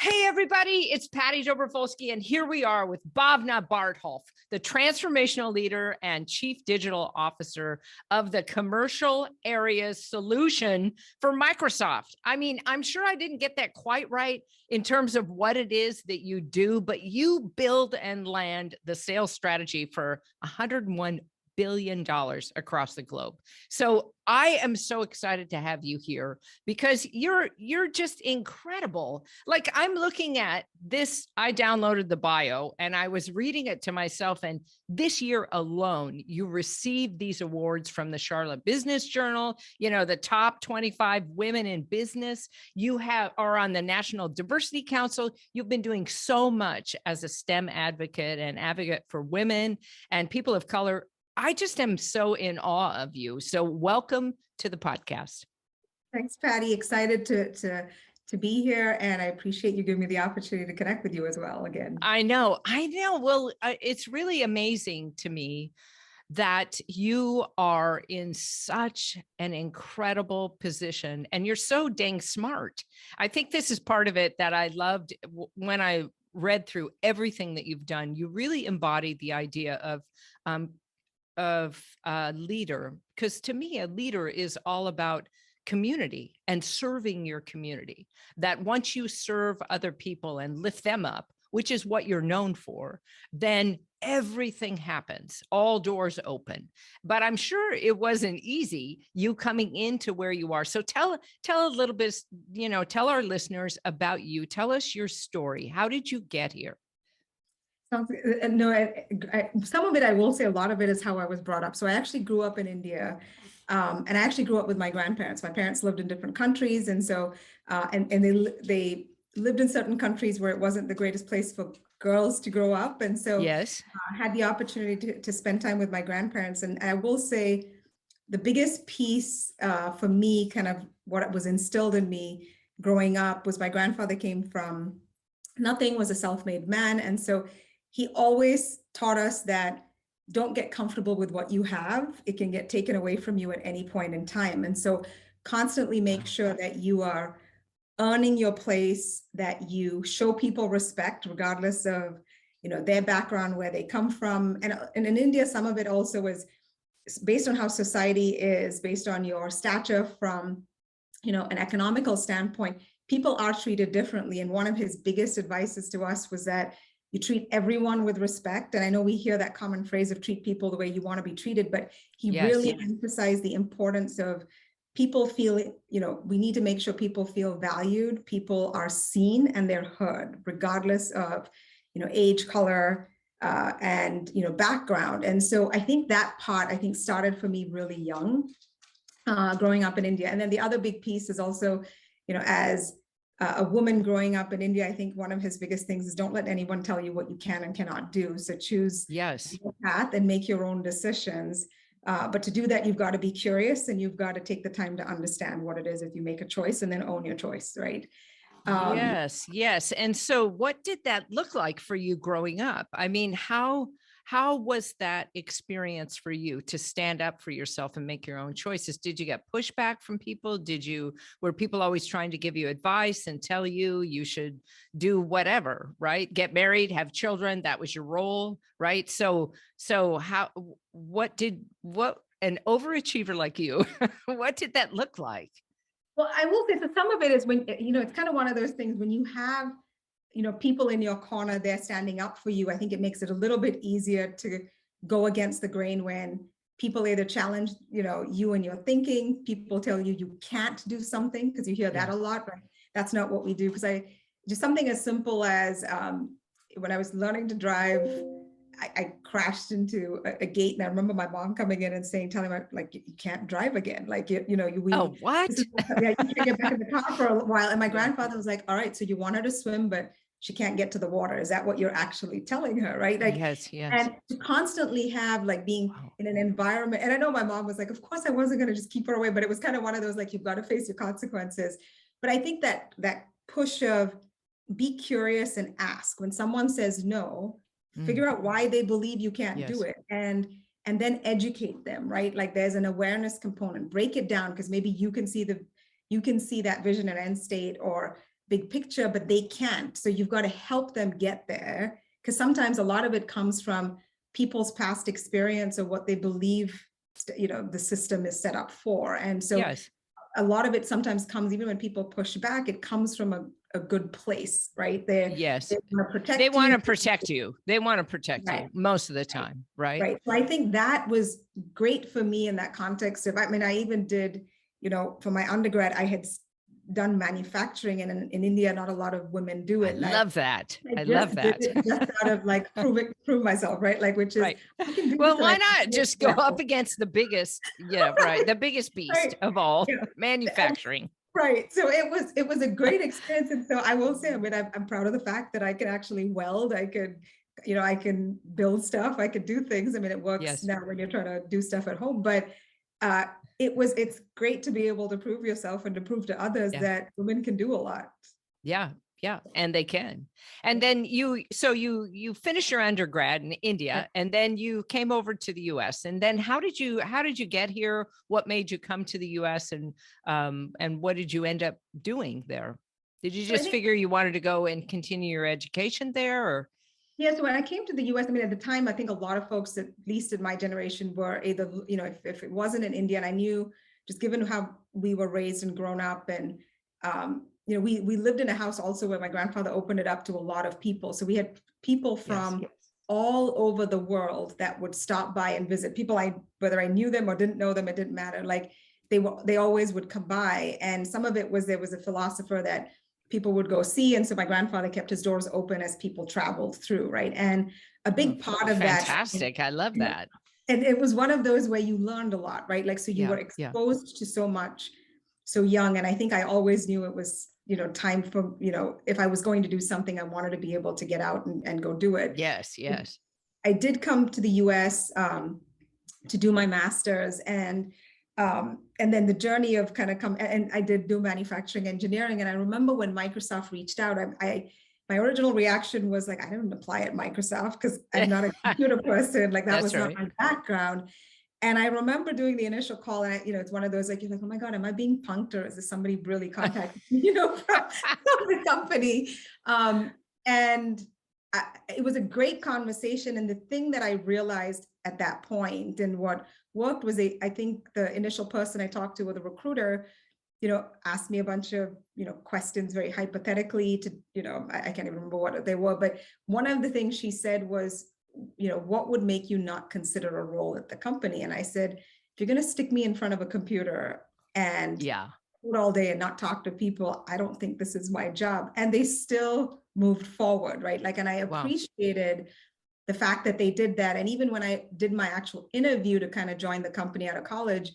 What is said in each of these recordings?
Hey, everybody, it's Patty Dobrowolski, and here we are with Bhavana Bartholf, the transformational leader and chief digital officer of the commercial areas solution for Microsoft. I mean, I'm sure I didn't get that quite right in terms of what it is that you do, but you build and land the sales strategy for $101 billion across the globe. So I am so excited to have you here because you're just incredible. Like, I'm looking at this, I downloaded the bio and I was reading it to myself, and this year alone you received these awards from the Charlotte Business Journal, the top 25 women in business. You are on the National Diversity Council. You've been doing so much as a STEM advocate and advocate for women and people of color. I just am so in awe of you. So welcome to the podcast. Thanks, Patty. Excited to be here, and I appreciate you giving me the opportunity to connect with you as well again. I know. Well, it's really amazing to me that you are in such an incredible position and you're so dang smart. I think this is part of it that I loved when I read through everything that you've done. You really embodied the idea of a leader, because to me, a leader is all about community and serving your community. That once you serve other people and lift them up, which is what you're known for, then everything happens, all doors open. But I'm sure it wasn't easy, you coming into where you are. So tell a little bit, tell our listeners about you. Tell us your story. How did you get here? No, some of it, I will say a lot of it is how I was brought up. So I actually grew up in India, and I actually grew up with my grandparents. My parents lived in different countries. And so, and they lived in certain countries where it wasn't the greatest place for girls to grow up. And so yes, I had the opportunity to spend time with my grandparents. And I will say the biggest piece for me, kind of what was instilled in me growing up, was my grandfather came from nothing, was a self-made man. And so he always taught us that don't get comfortable with what you have. It can get taken away from you at any point in time. And so constantly make sure that you are earning your place, that you show people respect, regardless of, their background, where they come from. And in India, some of it also is based on how society is, based on your stature from, an economical standpoint. People are treated differently. And one of his biggest advices to us was that you treat everyone with respect. And I know we hear that common phrase of treat people the way you want to be treated, but he really emphasized the importance of people feeling, we need to make sure people feel valued, people are seen and they're heard, regardless of, age, color, and, background. And so I think that part, started for me really young, growing up in India. And then the other big piece is also, as a woman growing up in India, I think one of his biggest things is don't let anyone tell you what you can and cannot do. So choose your path and make your own decisions. But to do that, you've got to be curious and you've got to take the time to understand what it is if you make a choice, and then own your choice, right? Yes. And so what did that look like for you growing up? I mean, how was that experience for you to stand up for yourself and make your own choices? Did you get pushback from people? Were people always trying to give you advice and tell you should do whatever, right? Get married, have children, that was your role, right? So what an overachiever like you, what did that look like? Well, I will say, so some of it is when, it's kind of one of those things when you have, people in your corner, they're standing up for you. I think it makes it a little bit easier to go against the grain when people either challenge, you and your thinking, people tell you you can't do something, because you hear that a lot, right? That's not what we do. Because just something as simple as when I was learning to drive, I crashed into a gate, and I remember my mom coming in and telling me, like, you can't drive again. Like, oh, what? You can't get back in the car for a while. And my grandfather was like, all right, so you want her to swim, but she can't get to the water. Is that what you're actually telling her? Right. Like, yes. And to constantly have being in an environment. And I know my mom was like, of course I wasn't going to just keep her away, but it was kind of one of those, like, you've got to face your consequences. But I think that push of be curious and ask when someone says no, figure out why they believe you can't do it, and then educate them, right? Like, there's an awareness component, break it down, because maybe you can see that vision and end state, or big picture, but they can't. So you've got to help them get there, because sometimes a lot of it comes from people's past experience of what they believe, the system is set up for. And so Yes. a lot of it sometimes comes, even when people push back, it comes from a good place, right? They want to protect They want you. to protect you. They want to protect you most of the time, right? Right. So I think that was great for me in that context of, I mean, I even did, for my undergrad, I had done manufacturing, and in India, not a lot of women do it. I love that. I just love that. did it just out of like prove myself, right? Like, which is, right. I can do Well, this, why not just go up against the biggest, right. The biggest beast of all, manufacturing. Right. So it was a great experience. And so I will say, I mean, I'm proud of the fact that I can actually weld. I could, I can build stuff. I could do things. I mean, it works now when you're trying to do stuff at home, but it's great to be able to prove yourself and to prove to others that women can do a lot. Yeah. Yeah. And they can. And then you finished your undergrad in India, and then you came over to the US. And then how did you get here? What made you come to the US, and what did you end up doing there? Did you just figure you wanted to go and continue your education there, or? Yeah, so when I came to the US, I mean, at the time, I think a lot of folks, at least in my generation, were either, if it wasn't in India, and I knew, just given how we were raised and grown up, and, we lived in a house also where my grandfather opened it up to a lot of people. So we had people from all over the world that would stop by and visit. People, whether I knew them or didn't know them, it didn't matter. Like they always would come by. And some of it was, there was a philosopher that people would go see. And so my grandfather kept his doors open as people traveled through, right? And a big part of that. Fantastic. I love that. And it was one of those where you learned a lot, right? Like, so you were exposed to so much so young. And I think I always knew it was, time for, if I was going to do something, I wanted to be able to get out and go do it. Yes. Yes. I did come to the US to do my master's, and then the journey of and I did do manufacturing engineering. And I remember when Microsoft reached out, my original reaction was like, I didn't apply at Microsoft because I'm not a computer person. Like that was not my background. And I remember doing the initial call, and it's one of those, like, you're like, oh my God, am I being punked, or is this somebody really contacting me, from the company? It was a great conversation. And the thing that I realized at that point, and what worked, was I think the initial person I talked to, with a recruiter, asked me a bunch of, questions very hypothetically to, I can't even remember what they were, but one of the things she said was, what would make you not consider a role at the company? And I said, if you're going to stick me in front of a computer and code all day and not talk to people, I don't think this is my job. And they still moved forward, right? Like, and I appreciated the fact that they did that. And even when I did my actual interview to kind of join the company out of college,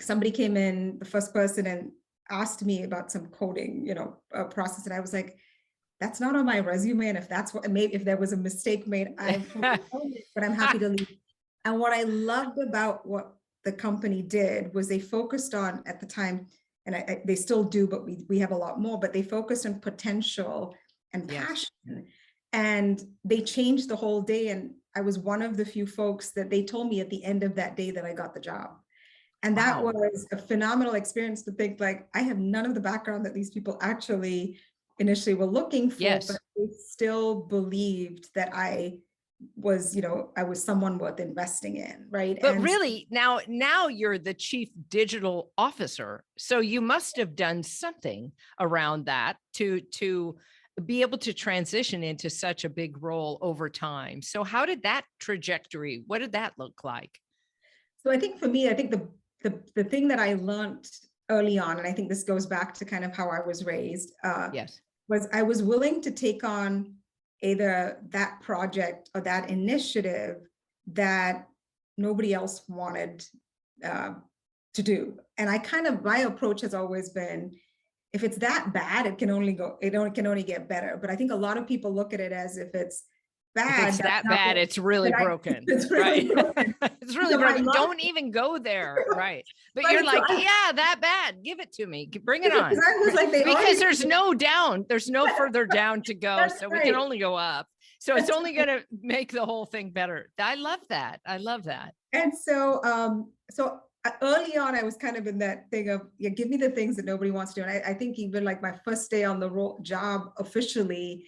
somebody came in, the first person, and asked me about some coding, process. And I was like, that's not on my resume. And if that's what, maybe if there was a mistake made, but I'm happy to leave. And what I loved about what the company did was they focused on, at the time, and they still do, but we have a lot more, but they focused on potential and passion. And they changed the whole day. And I was one of the few folks that they told me at the end of that day that I got the job. And that was a phenomenal experience, to think, like, I have none of the background that these people actually initially were looking for, but they still believed that I was, I was someone worth investing in, right? But really, now you're the chief digital officer, so you must have done something around that to be able to transition into such a big role over time. So how did that trajectory, what did that look like? So I think for me, I think the thing that I learned early on, and I think this goes back to kind of how I was raised, was I was willing to take on either that project or that initiative that nobody else wanted to do. And my approach has always been, if it's that bad, it can only get better. But I think a lot of people look at it as, if it's bad, if it's that bad, it's really broken. It's really broken. It's really broken. Don't even go there. Right. But you're like, that bad. Give it to me. Bring it on. Because there's no down. There's no further down to go. So we can only go up. So it's only going to make the whole thing better. I love that. I love that. And so early on, I was kind of in that thing of, yeah, give me the things that nobody wants to do. And I think even like my first day on the job officially,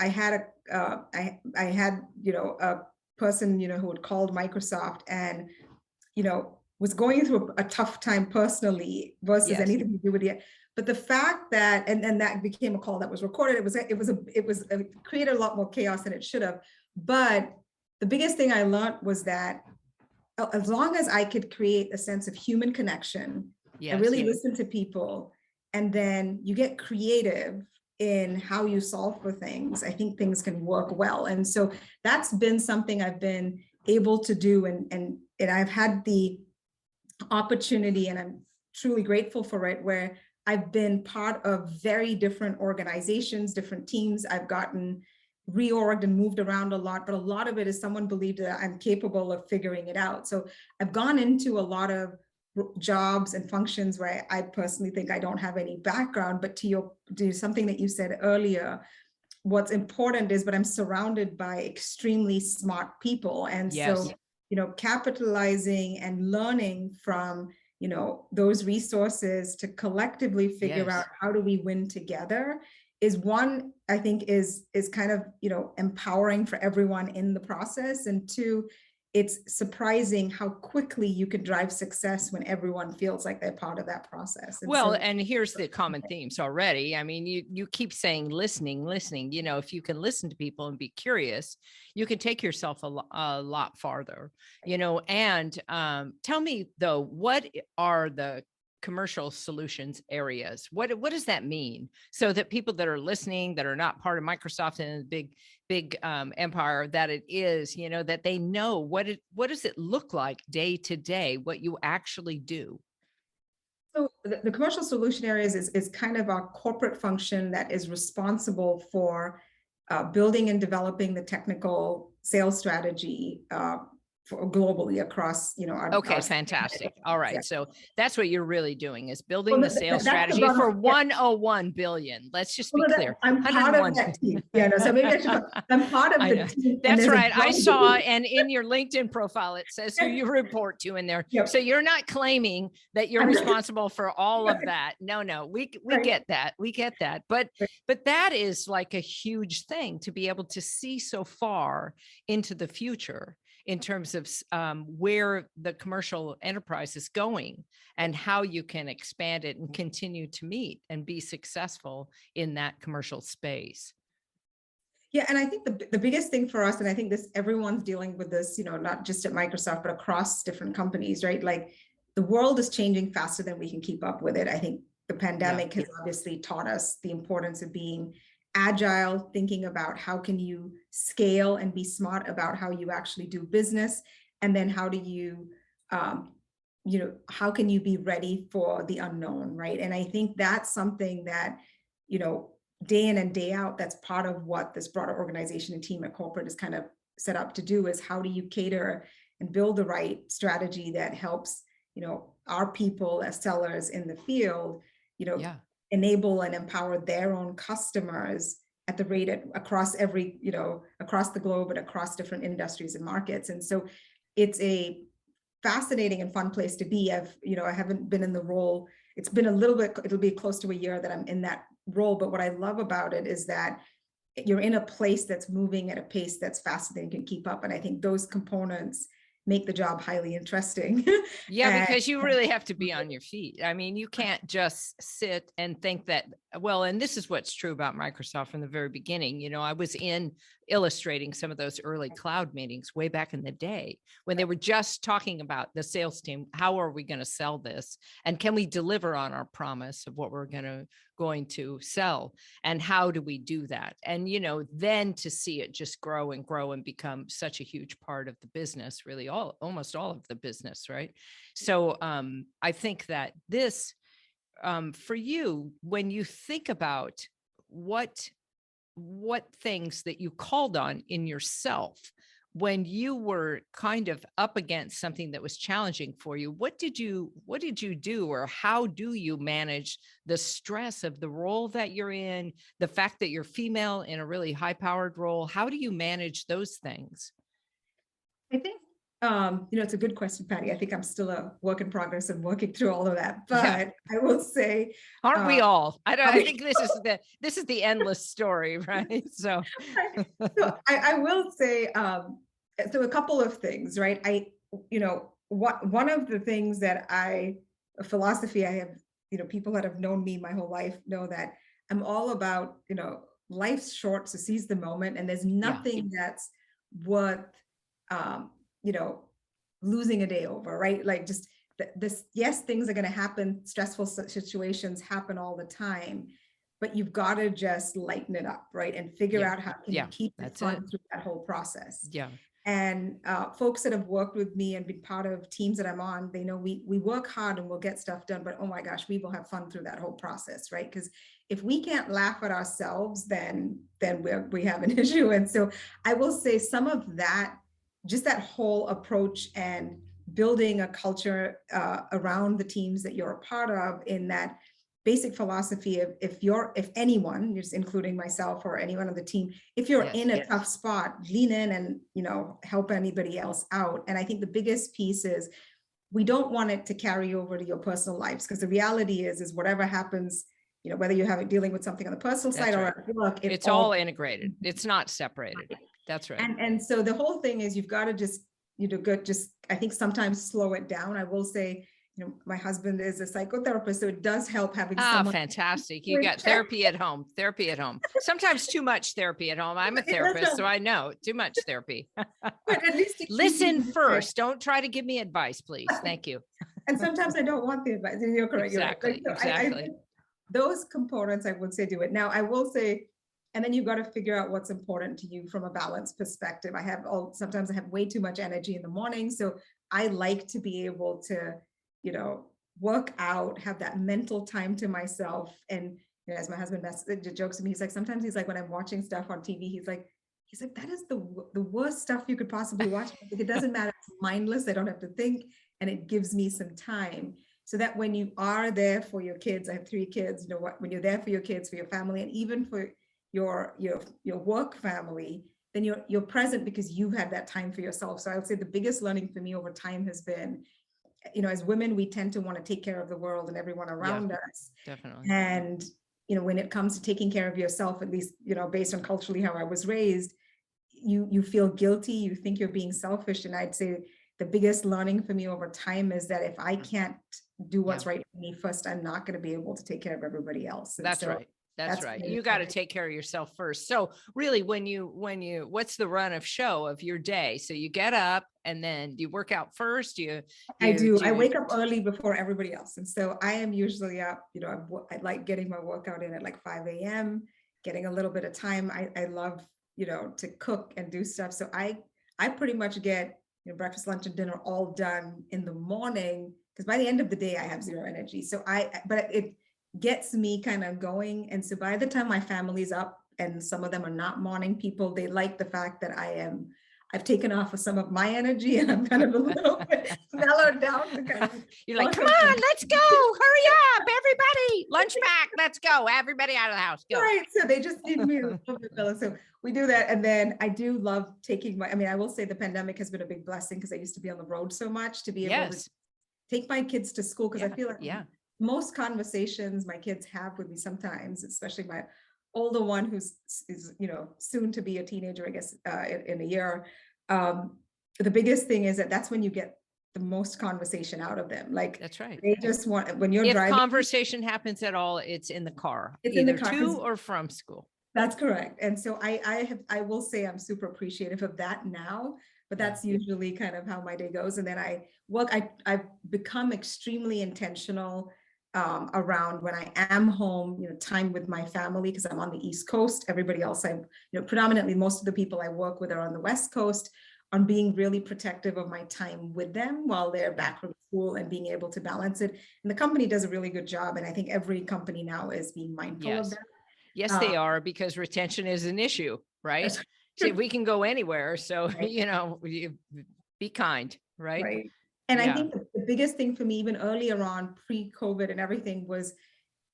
I had I had, a person, who had called Microsoft and, was going through a tough time personally versus Yes. anything to do with it. But the fact that, and that became a call that was recorded, it created a lot more chaos than it should have. But the biggest thing I learned was that as long as I could create a sense of human connection and really listen to people, and then you get creative in how you solve for things, I think things can work well. And so that's been something I've been able to do. And I've had the opportunity, and I'm truly grateful for it, where I've been part of very different organizations, different teams. I've gotten reorged and moved around a lot, but a lot of it is someone believed that I'm capable of figuring it out. So I've gone into a lot of jobs and functions where I personally think I don't have any background, but to something that you said earlier, what's important is, but I'm surrounded by extremely smart people. And so, capitalizing and learning from, those resources to collectively figure out how do we win together is one, I think is kind of, empowering for everyone in the process. And two, it's surprising how quickly you can drive success when everyone feels like they're part of that process. And here's the common themes already. I mean, you keep saying listening. If you can listen to people and be curious, you can take yourself a lot farther, and tell me though, what are the commercial solutions areas? What does that mean? So that people that are listening, that are not part of Microsoft and the big empire that it is, that they know what does it look like day to day, what you actually do. So the commercial solution areas is kind of our corporate function that is responsible for building and developing the technical sales strategy globally across, Okay, fantastic. All right. So that's what you're really doing, is building the sales strategy for 101 billion. Let's just be clear. I'm part of that team. So maybe I'm part of the team. That's right. I saw, and in your LinkedIn profile, it says who you report to in there. So you're not claiming that you're responsible for all of that. No, we get that. We get that. But that is like a huge thing to be able to see so far into the future in terms of where the commercial enterprise is going and how you can expand it and continue to meet and be successful in that commercial space. Yeah, and I think the biggest thing for us, and I think everyone's dealing with this, not just at Microsoft, but across different companies, right? Like the world is changing faster than we can keep up with it. I think the pandemic has obviously taught us the importance of being agile, thinking about how can you scale and be smart about how you actually do business. And then how do you, how can you be ready for the unknown, right? And I think that's something that, day in and day out, that's part of what this broader organization and team at corporate is kind of set up to do, is how do you cater and build the right strategy that helps, our people as sellers in the field, enable and empower their own customers at the rate across every, across the globe and across different industries and markets. And so it's a fascinating and fun place to be. I haven't been in the role. It's been a little bit, it'll be close to a year that I'm in that role. But what I love about it is that you're in a place that's moving at a pace that's faster than you can keep up. And I think those components make the job highly interesting. Because you really have to be on your feet. I mean, you can't just sit and think that, well, and this is what's true about Microsoft from the very beginning. I was illustrating some of those early cloud meetings way back in the day when they were just talking about the sales team. How are we going to sell this? And can we deliver on our promise of what we're going to sell? And how do we do that? And, then to see it just grow and grow and become such a huge part of the business, really almost all of the business, right? So I think that this, for you, when you think about what things that you called on in yourself when you were kind of up against something that was challenging for you, what did you do, or how do you manage the stress of the role that you're in, the fact that you're female in a really high-powered role? How do you manage those things? I think It's a good question, Patty. I think I'm still a work in progress and working through all of that. Yeah. But I will say, Aren't we all? I are we- think this is the endless story, right? So so I will say, so a couple of things, right? One of the things that a philosophy I have, people that have known me my whole life know that I'm all about, life's short, so seize the moment, and there's nothing that's worth, losing a day over, right? Like just this, yes, things are going to happen. Stressful situations happen all the time, but you've got to just lighten it up, right? And figure out how can you keep it fun through that whole process. Yeah. And folks that have worked with me and been part of teams that I'm on, they know we work hard and we'll get stuff done, but oh my gosh, we will have fun through that whole process, right? Because if we can't laugh at ourselves, then we have an issue. And so I will say some of that, just that whole approach and building a culture around the teams that you're a part of, in that basic philosophy of if anyone, just including myself or anyone on the team, if you're in a tough spot, lean in and help anybody else out. And I think the biggest piece is we don't want it to carry over to your personal lives, because the reality is whatever happens, whether you have it dealing with something on the personal side or at work, it's all integrated. It's not separated. That's right. And so the whole thing is you've got to just I think sometimes slow it down. I will say, my husband is a psychotherapist, so it does help having someone. Fantastic. You got therapy at home. Sometimes too much therapy at home. I'm a therapist, so I know too much therapy. But at least listen first. Don't try to give me advice, please. Thank you. And sometimes I don't want the advice. And you're correct. Exactly. So exactly. Those components, I would say, do it. Now, I will say, and then you've got to figure out what's important to you from a balance perspective. Sometimes I have way too much energy in the morning. So I like to be able to, work out, have that mental time to myself. And as my husband jokes to me, he's like, sometimes he's like, when I'm watching stuff on TV, he's like, that is the worst stuff you could possibly watch. It doesn't matter. It's mindless. I don't have to think. And it gives me some time. So that when you are there for your kids, I have 3 kids, when you're there for your kids, for your family, and even for your work family, then you're present because you had that time for yourself. So I would say the biggest learning for me over time has been, as women, we tend to want to take care of the world and everyone around us. Definitely. And, when it comes to taking care of yourself, at least, based on culturally how I was raised, you feel guilty, you think you're being selfish. And I'd say the biggest learning for me over time is that if I can't do what's right for me first, I'm not going to be able to take care of everybody else. And that's right. That's right. You got to take care of yourself first. So really, when you, what's the run of show of your day? So you get up and then you work out first. I do. I wake up early before everybody else. And so I am usually up, I like getting my workout in at like 5 a.m., getting a little bit of time. I love, to cook and do stuff. So I pretty much get breakfast, lunch, and dinner all done in the morning, because by the end of the day, I have zero energy. So but it gets me kind of going. And so by the time my family's up, and some of them are not morning people, they like the fact that I've taken off of some of my energy, and I'm kind of a little bit mellowed down. To kind of You're like, come on, let's go. Hurry up, everybody. Lunch back. Let's go. Everybody out of the house. Go. Right. So they just need me a little bit mellow. So we do that. And then I do love taking I will say the pandemic has been a big blessing, because I used to be on the road so much, to be able to take my kids to school. Because I feel like most conversations my kids have with me sometimes, especially my older one who's soon to be a teenager, I guess, in a year. The biggest thing is that's when you get the most conversation out of them. Like, that's right. They just want, when you're driving. If conversation happens at all, it's in the car. It's either in the car, to or from school. That's correct. And so I will say I'm super appreciative of that now, but that's usually kind of how my day goes. And then I've become extremely intentional around when I am home, time with my family, because I'm on the East Coast. Everybody else, predominantly most of the people I work with are on the West Coast, on being really protective of my time with them while they're back from school, and being able to balance it. And the company does a really good job. And I think every company now is being mindful of that. Yes, they are, because retention is an issue, right? So we can go anywhere. So, be kind, right? Right. And I think the biggest thing for me, even earlier on, pre-COVID and everything, was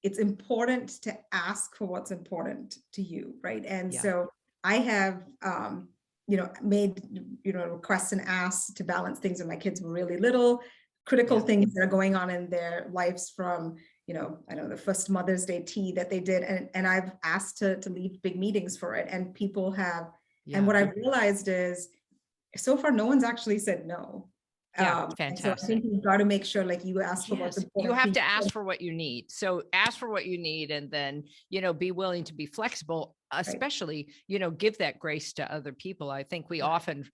it's important to ask for what's important to you, right? And so I have made, requests and asks to balance things when my kids were really little, critical Yeah. things that are going on in their lives from, I know the first Mother's Day tea that they did. And I've asked to lead big meetings for it, and people have, and what I've realized is so far, no one's actually said no. Yeah, And so I fantastic. think you've got to make sure, like you ask for what the Yes, board you have thinks. to ask for what you need. So ask for what you need, and then, be willing to be flexible, especially, give that grace to other people. I think we often,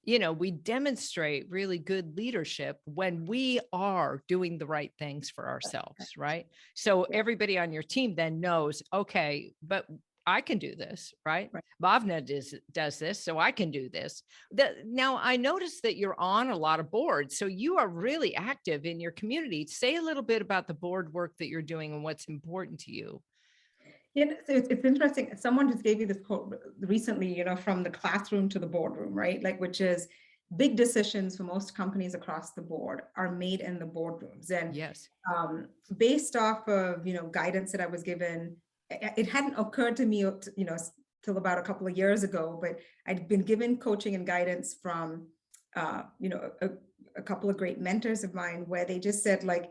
we demonstrate really good leadership when we are doing the right things for ourselves, right? So everybody on your team then knows, okay, but I can do this, right? Bhavna does this, so I can do this. Now, I noticed that you're on a lot of boards, so you are really active in your community. Say a little bit about the board work that you're doing and what's important to you. So it's interesting. Someone just gave me this quote recently, from the classroom to the boardroom, right? Like, which is big decisions for most companies across the board are made in the boardrooms. And yes, based off of, guidance that I was given, it hadn't occurred to me, till about a couple of years ago, but I'd been given coaching and guidance from, a couple of great mentors of mine, where they just said, like,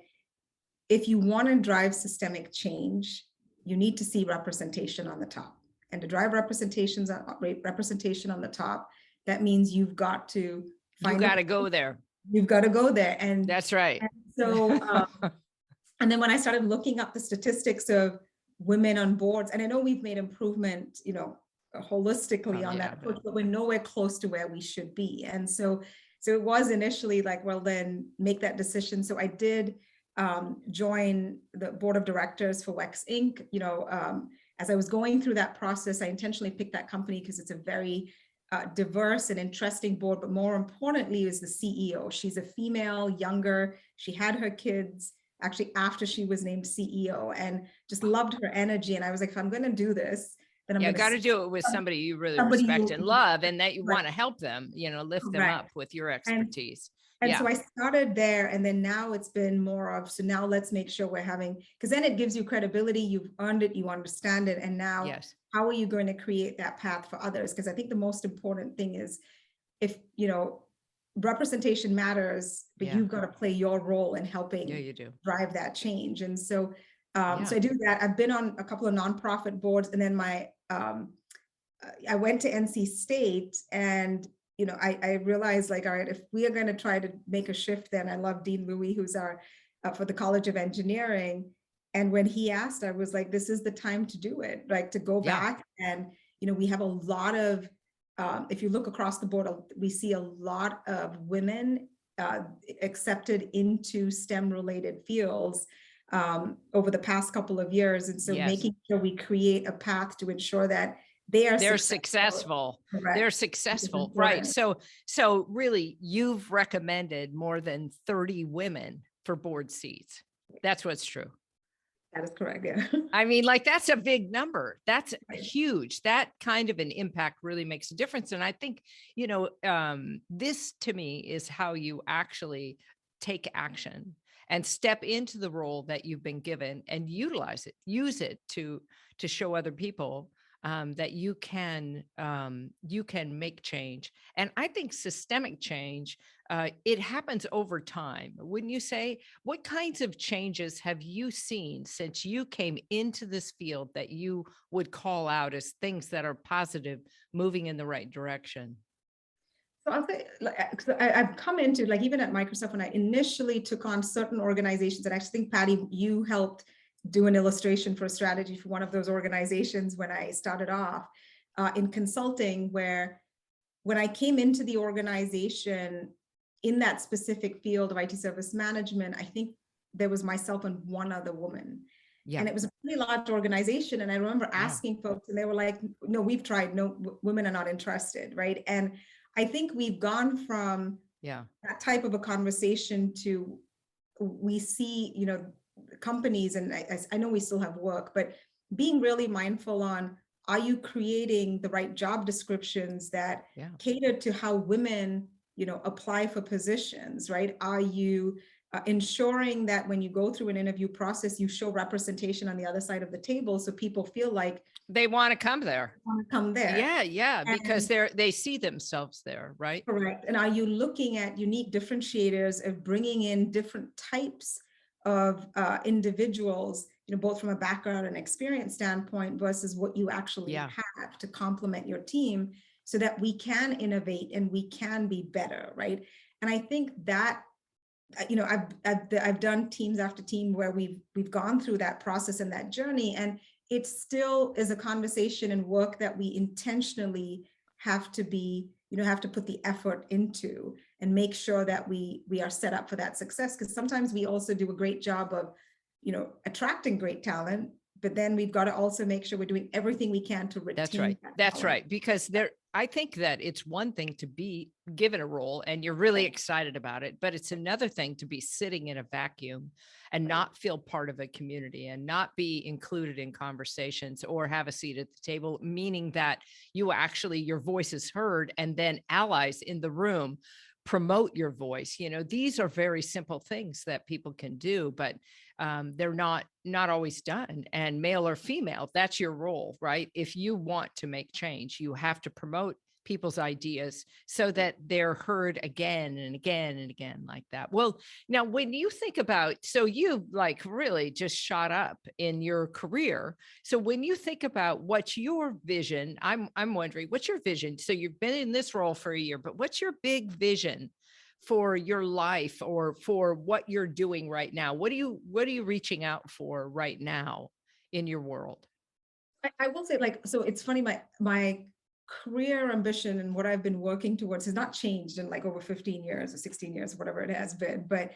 if you want to drive systemic change, you need to see representation on the top. And to drive representation on the top, that means you've got to go there. You've got to go there. And that's right. And so, and then when I started looking up the statistics of women on boards, and I know we've made improvement, holistically on that approach, but we're nowhere close to where we should be. And so it was initially like, well, then make that decision. So I did join the board of directors for WEX Inc. As I was going through that process, I intentionally picked that company because it's a very diverse and interesting board, but more importantly is the CEO. She's a female, younger. She had her kids actually after she was named CEO, and just loved her energy. And I was like, if I'm going to do this, then I'm got to do it with somebody you really respect and love, and that you want to help them, lift them up with your expertise. And so I started there, and then now it's been more of, so now let's make sure we're having, because then it gives you credibility, you've earned it, you understand it, and now how are you going to create that path for others? Because I think the most important thing is, if, representation matters, but you've got to play your role in helping drive that change. And so, so I do that. I've been on a couple of nonprofit boards, and then I went to NC State, and I realized, like, all right, if we are going to try to make a shift, then I love Dean Louis, who's our for the College of Engineering. And when he asked, I was like, this is the time to do it, like to go back. And, we have a lot of, if you look across the board, we see a lot of women accepted into STEM related fields over the past couple of years. And so making sure we create a path to ensure that they're successful. They're successful. Right. So really, you've recommended more than 30 women for board seats. That's what's true. That is correct. Yeah. I mean, like, that's a big number. That's huge. That kind of an impact really makes a difference. And I think, this to me is how you actually take action and step into the role that you've been given and utilize it, use it to show other people that you can make change. And I think systemic change, it happens over time. Wouldn't you say? What kinds of changes have you seen since you came into this field that you would call out as things that are positive, moving in the right direction? So I'll say, I've come into, like, even at Microsoft, when I initially took on certain organizations, and I actually think, Patty, you helped do an illustration for a strategy for one of those organizations when I started off in consulting, where when I came into the organization in that specific field of IT service management, I think there was myself and one other woman. And it was a pretty large organization. And I remember asking folks, and they were like, no, we've tried, no, women are not interested, right? And I think we've gone from that type of a conversation to, we see, companies, and I know we still have work, but being really mindful on, are you creating the right job descriptions that cater to how women, apply for positions, right? Are you ensuring that when you go through an interview process, you show representation on the other side of the table, so people feel like They want to come there. they want to come there. Yeah, yeah, because And they see themselves there, right? correct. And are you looking at unique differentiators of bringing in different types of individuals, both from a background and experience standpoint versus what you actually Yeah. have to complement your team so that we can innovate and we can be better, right? And I think that, I've done teams after team where we've gone through that process and that journey, and it still is a conversation and work that we intentionally have to be, have to put the effort into and make sure that we are set up for that success. Because sometimes we also do a great job of, attracting great talent, but then we've got to also make sure we're doing everything we can to retain That's right. that That's talent. right. Because I think that it's one thing to be given a role and you're really excited about it, but it's another thing to be sitting in a vacuum and Right. not feel part of a community and not be included in conversations or have a seat at the table, meaning that your voice is heard and then allies in the room promote your voice. These are very simple things that people can do, but they're not always done. And male or female, that's your role, right? If you want to make change, you have to promote people's ideas so that they're heard again and again and again like that. Well, now when you think about, so you like really just shot up in your career. So when you think about what's your vision, I'm wondering, what's your vision? So you've been in this role for a year, but what's your big vision for your life or for what you're doing right now? What are you reaching out for right now in your world? I will say, so it's funny, my career ambition and what I've been working towards has not changed in like over 15 years or 16 years, whatever it has been. But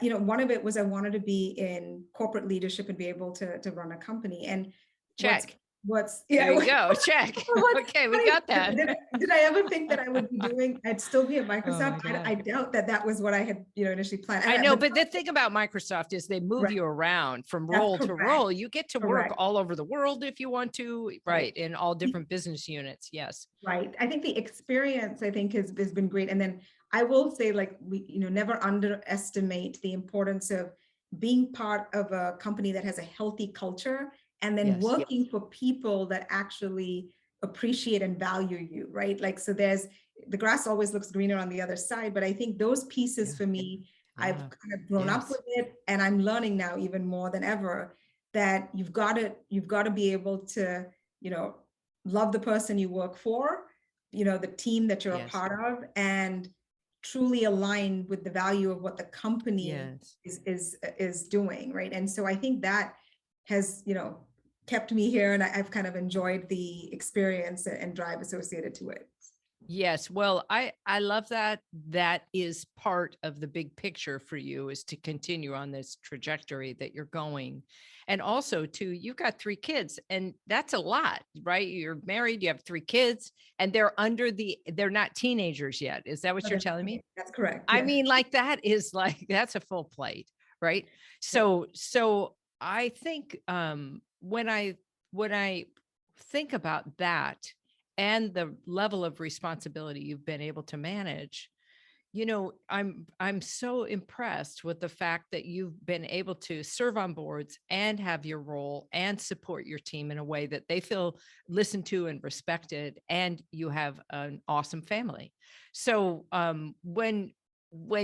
one of it was I wanted to be in corporate leadership and be able to run a company. And Check. what's There yeah, you go. Check. Okay, we got that. Did I ever think that I would be doing? I'd still be at Microsoft. God. I doubt that was what I had initially planned. I know, but the thing about Microsoft is they move Right. you around from That's role to correct. role. You get to work Correct. all over the world if you want to, right? Right. In all different business units. Yes. Right. I think the experience, I think, has been great. And then I will say, like, we, never underestimate the importance of being part of a company that has a healthy culture and then Yes. working for people that actually appreciate and value you, right? Like, so the grass always looks greener on the other side. But I think those pieces Yeah. for me, I've Yeah. kind of grown up with it, and I'm learning now even more than ever that you've got to be able to, love the person you work for, the team that you're a Yes. part of, and truly align with the value of what the company Yes. is doing, right? And so I think that has, kept me here, and I've kind of enjoyed the experience and drive associated to it. Yes. Well, I love that. That is part of the big picture for you, is to continue on this trajectory that you're going. And also too, you've got 3 kids, and that's a lot, right? You're married, you have 3 kids, and they're not teenagers yet. Is that what you're telling me? That's correct. I Yes. mean, like that's a full plate, right? So I think when I think about that and the level of responsibility you've been able to manage, I'm so impressed with the fact that you've been able to serve on boards and have your role and support your team in a way that they feel listened to and respected, and you have an awesome family. So when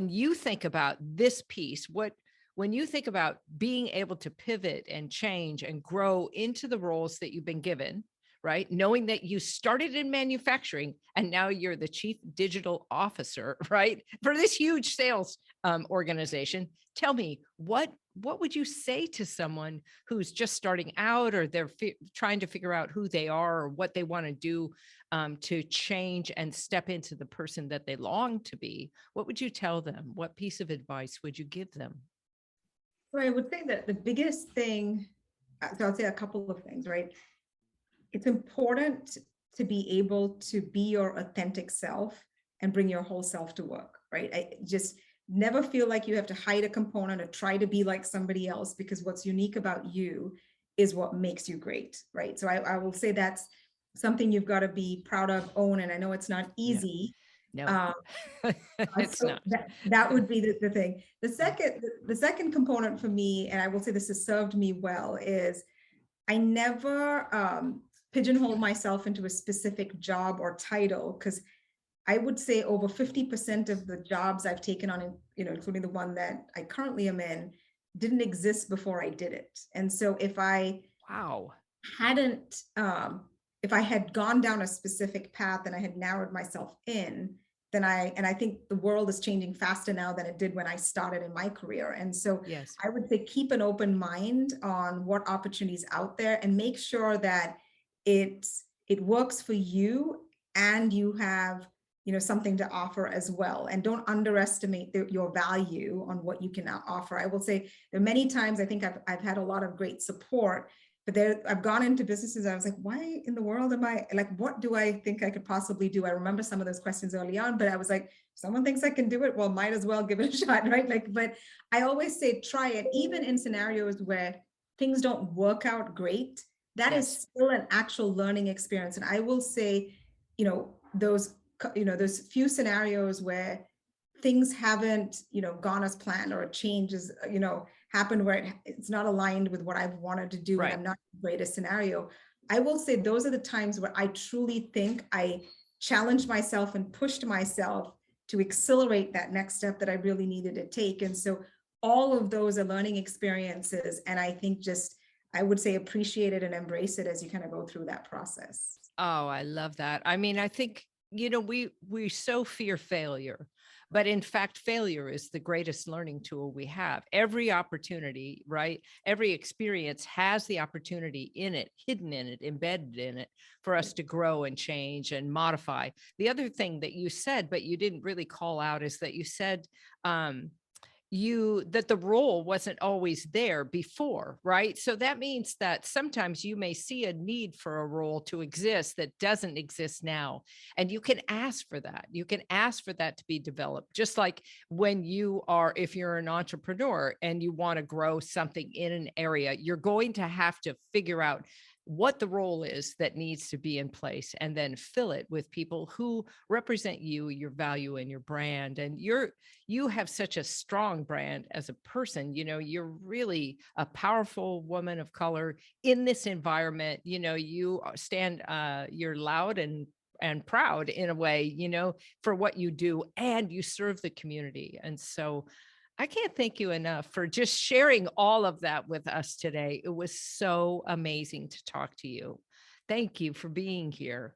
you think about this piece, when you think about being able to pivot and change and grow into the roles that you've been given, right? Knowing that you started in manufacturing and now you're the chief digital officer, right? For this huge sales organization. Tell me, what would you say to someone who's just starting out, or they're trying to figure out who they are or what they want to do to change and step into the person that they long to be? What would you tell them? What piece of advice would you give them? So I would say that the biggest thing, so I'll say a couple of things, right? It's important to be able to be your authentic self and bring your whole self to work, right? I just never feel like you have to hide a component or try to be like somebody else, because what's unique about you is what makes you great, right? So I will say that's something you've got to be proud of, own. And I know it's not easy, No, it's So not. that would be the thing. The second component for me, and I will say this has served me well, is I never pigeonhole myself into a specific job or title, because I would say over 50% of the jobs I've taken on, including the one that I currently am in, didn't exist before I did it. And so if I Wow. hadn't, if I had gone down a specific path and I had narrowed myself in, then I think the world is changing faster now than it did when I started in my career. And so Yes. I would say keep an open mind on what opportunities out there, and make sure that it works for you, and you have something to offer as well. And don't underestimate your value on what you can offer. I will say there are many times I think I've had a lot of great support, but I've gone into businesses. I was like, why in the world am I like, what do I think I could possibly do? I remember some of those questions early on, but I was like, someone thinks I can do it. Well, might as well give it a shot, right? But I always say, try it, even in scenarios where things don't work out great. That is still an actual learning experience. And I will say, those few scenarios where things haven't, gone as planned, or a change is, happened where it's not aligned with what I've wanted to do, Right. and I'm not in the greatest scenario. I will say those are the times where I truly think I challenged myself and pushed myself to accelerate that next step that I really needed to take. And so all of those are learning experiences. And I think I would say appreciate it and embrace it as you kind of go through that process. Oh, I love that. I mean, I think, we so fear failure, but in fact, failure is the greatest learning tool we have. Every opportunity, right? Every experience has the opportunity in it, hidden in it, embedded in it, for us to grow and change and modify. The other thing that you said, but you didn't really call out, is that you said, that the role wasn't always there before, right? So that means that sometimes you may see a need for a role to exist that doesn't exist now. And you can ask for that. You can ask for that to be developed. Just like if you're an entrepreneur and you want to grow something in an area, you're going to have to figure out what the role is that needs to be in place, and then fill it with people who represent you, your value, and your brand. And you have such a strong brand as a person. You're really a powerful woman of color in this environment. You stand, you're loud and proud in a way, for what you do, and you serve the community. And so I can't thank you enough for just sharing all of that with us today. It was so amazing to talk to you. Thank you for being here.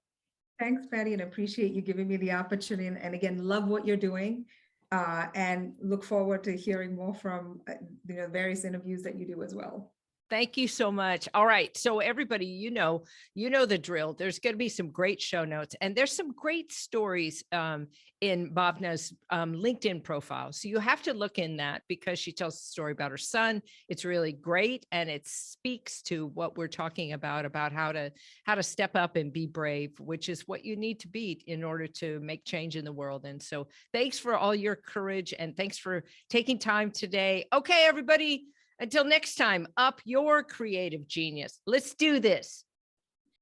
Thanks, Patty, and appreciate you giving me the opportunity. And again, love what you're doing, and look forward to hearing more from various interviews that you do as well. Thank you so much. All right. So everybody, the drill. There's going to be some great show notes, and there's some great stories in Bhavna's LinkedIn profile. So you have to look in that, because she tells a story about her son. It's really great. And it speaks to what we're talking about how to step up and be brave, which is what you need to be in order to make change in the world. And so thanks for all your courage, and thanks for taking time today. Okay, everybody. Until next time, up your creative genius. Let's do this.